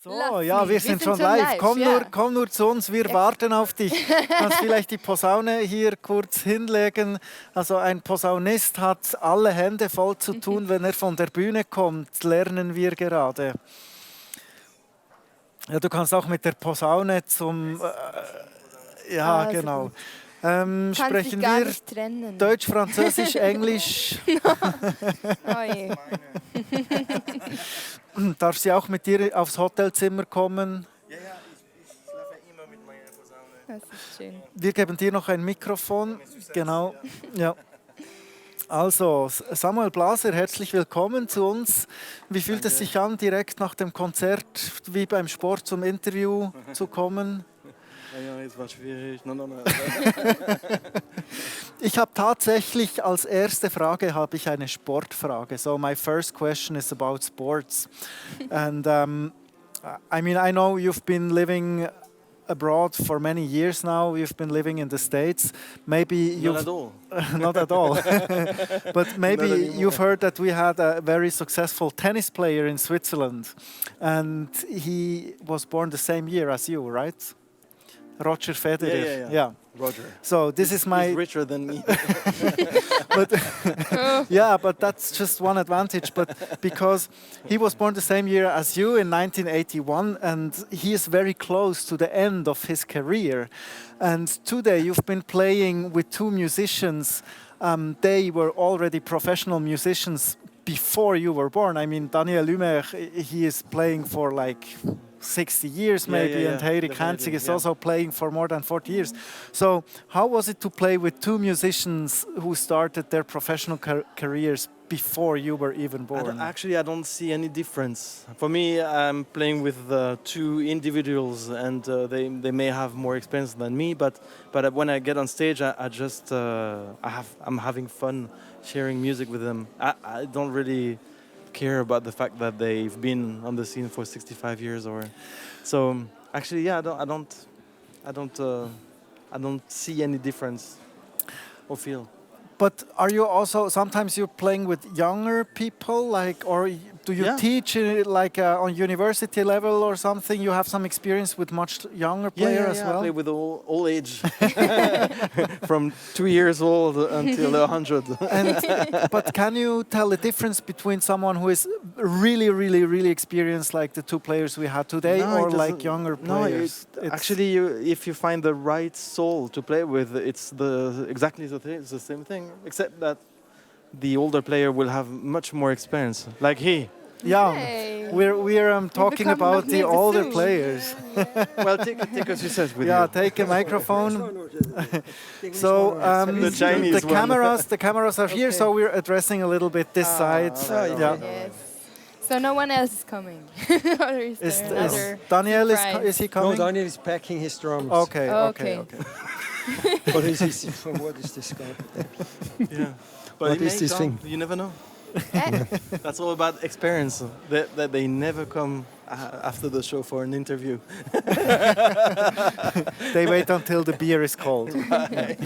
So, ja, wir sind schon live. Komm nur zu uns, wir warten auf dich. Kannst vielleicht die Posaune hier kurz hinlegen. Also ein Posaunist hat alle Hände voll zu tun, wenn er von der Bühne kommt, lernen wir gerade. Ja, du kannst auch mit der Posaune zum... ja, genau. Sprechen wir Deutsch, Französisch, Englisch? Oh je. Darf sie auch mit dir aufs Hotelzimmer kommen? Ja, ich schlafe immer mit meiner Posaune. Das ist schön. Wir geben dir noch ein Mikrofon. Genau. Ja. Also, Samuel Blaser, herzlich willkommen zu uns. Wie fühlt es sich an, direkt nach dem Konzert wie beim Sport zum Interview zu kommen? Ja, es war schwierig. Nein. Ich habe tatsächlich als erste Frage ich eine Sportfrage. So my first question is about sports. And I mean, I know you've been living abroad for many years now. You've been living in the States. Maybe you've Not at all. not at all. But maybe you've heard that we had a very successful tennis player in Switzerland, and he was born the same year as you, right? Roger Federer. Yeah. Roger. So this is my. He's richer than me. But yeah, but that's just one advantage. But because he was born the same year as you in 1981, and he is very close to the end of his career. And today you've been playing with two musicians. They were already professional musicians before you were born. I mean, Daniel Humair, he is playing for like 60 years maybe, and Heiri Känzig is also playing for more than 40 years. So how was it to play with two musicians who started their professional careers before you were even born? I don't see any difference. For me, I'm playing with two individuals, and they may have more experience than me, but when I get on stage, I'm having fun sharing music with them. I don't really care about the fact that they've been on the scene for 65 years or so. Actually, yeah, I don't see any difference or feel. But are you also sometimes you're playing with younger people, like, or do you teach like on university level or something? You have some experience with much younger players as well. I play with all age, from 2 years old until 100. But can you tell the difference between someone who is really experienced, like the two players we had today, or like younger players? No, actually, if you find the right soul to play with, it's exactly the same thing. Except that the older player will have much more experience, like he. Yeah, Hey. we're talking about the older players. Well, take a success with Yeah, you. take a microphone. So The Chinese the cameras are here, so we're addressing a little bit this side. Yeah. Yes. So no one else is coming? Or is there another Daniel surprise? is he coming? No, Daniel is packing his drums. Okay. What is this? What is this guy? Yeah. But What is this thing? You never know. That's all about experience. That they never come after the show for an interview. They wait until the beer is cold. Right.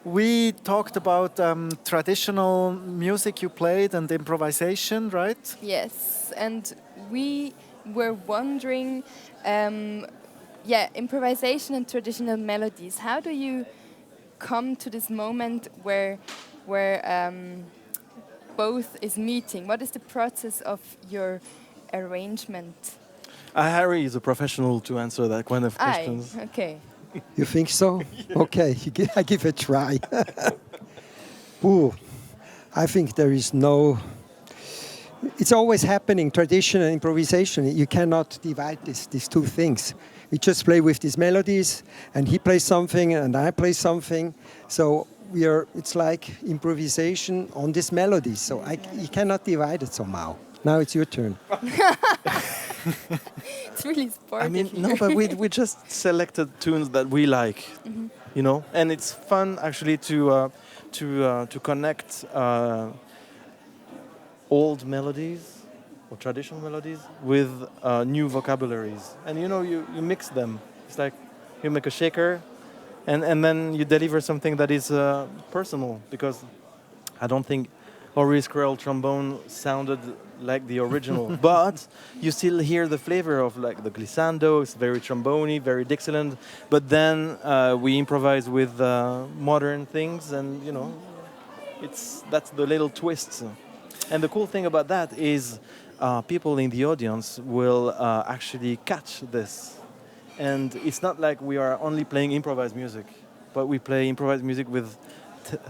We talked about traditional music you played and improvisation, right? Yes, and we were wondering, improvisation and traditional melodies. How do you come to this moment where both is meeting? What is the process of your arrangement? Harry is a professional to answer that kind of questions. Okay. You think so? Okay, I give a try. Ooh, I think there is no... It's always happening, tradition and improvisation. You cannot divide these two things. We just play with these melodies, and he plays something, and I play something. So it's like improvisation on these melodies. So you cannot divide it somehow. Now it's your turn. It's really sporty. I mean, no, but we just selected tunes that we like, you know, and it's fun actually to connect old melodies or traditional melodies with new vocabularies, and you know, you mix them. It's like you make a shaker, and then you deliver something that is personal, because I don't think Horace Crowell trombone sounded like the original, but you still hear the flavor of like the glissando. It's very trombone-y, very Dixieland. But then we improvise with modern things, and you know, that's the little twist. And the cool thing about that is people in the audience will actually catch this. And it's not like we are only playing improvised music, but we play improvised music with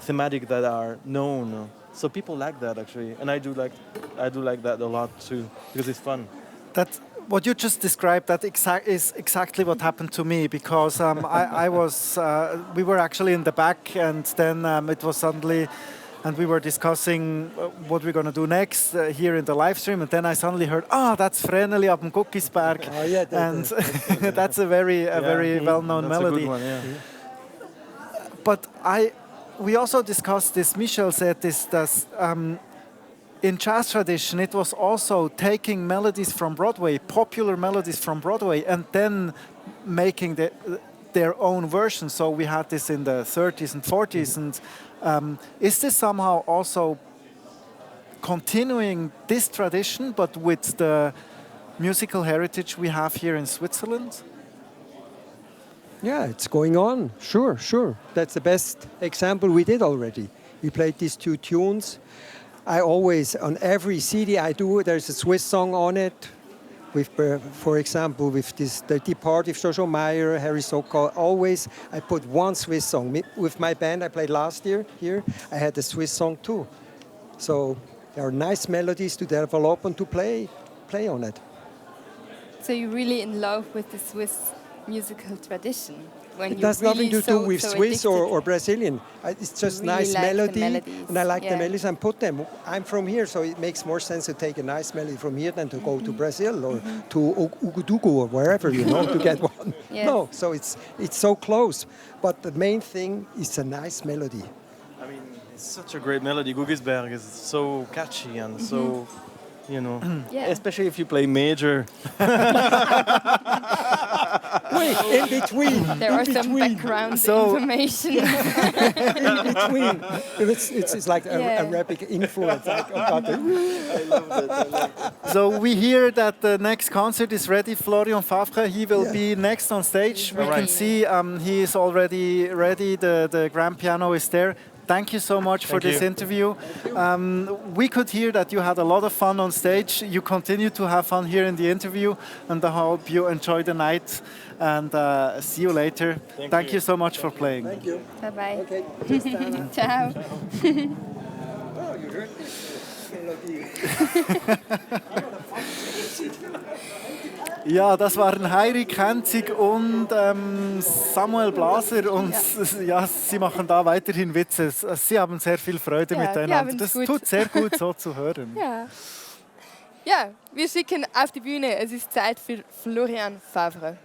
thematic that are known. So people like that actually, and I do like that a lot too, because it's fun. That what you just described, that is exactly what happened to me, because we were actually in the back, and then it was suddenly. And we were discussing what we're going to do next here in the live stream. And then I suddenly heard, that's Vreneli ab dem Guckisberg. Oh, yeah, and that's a very well-known melody. A good one, yeah. But we also discussed this, Michèle said this, that in jazz tradition, it was also taking melodies from Broadway, popular melodies from Broadway, and then making their own version. So we had this in the 30s and 40s, and is this somehow also continuing this tradition, but with the musical heritage we have here in Switzerland? Yeah, it's going on. Sure. That's the best example we did already. We played these two tunes. I always, on every CD I do, there's a Swiss song on it. With, for example, with this The Departed of Humair, Harry Sokol, always I put one Swiss song. With my band I played last year here, I had a Swiss song too. So there are nice melodies to develop and to play on it. So you're really in love with the Swiss musical tradition? It has nothing to do with Swiss or Brazilian. It's just really nice like melody, and I like the yeah. melodies and put them. I'm from here, so it makes more sense to take a nice melody from here than to go to Brazil or to Ouagadougou or wherever, to get one. Yes. No, so it's so close. But the main thing is a nice melody. I mean, it's such a great melody. Gugisberg is so catchy and so, Yeah. especially if you play major. Wait, in between. There are some background information. In between. It's like Arabic influence. I love it. So we hear that the next concert is ready. Florian Favre, he will be next on stage. We can see he is already ready. The grand piano is there. Thank you so much for this interview. We could hear that you had a lot of fun on stage. You continue to have fun here in the interview, and I hope you enjoy the night. And see you later. Thank you so much for playing. Thank you. Bye-bye. Okay. Ciao. Oh, you heard Ja, das waren Heiri Känzig und Samuel Blaser, und sie machen da weiterhin Witze. Sie haben sehr viel Freude miteinander. Das tut sehr gut, so zu hören. Ja, wir schicken auf die Bühne. Es ist Zeit für Florian Favre.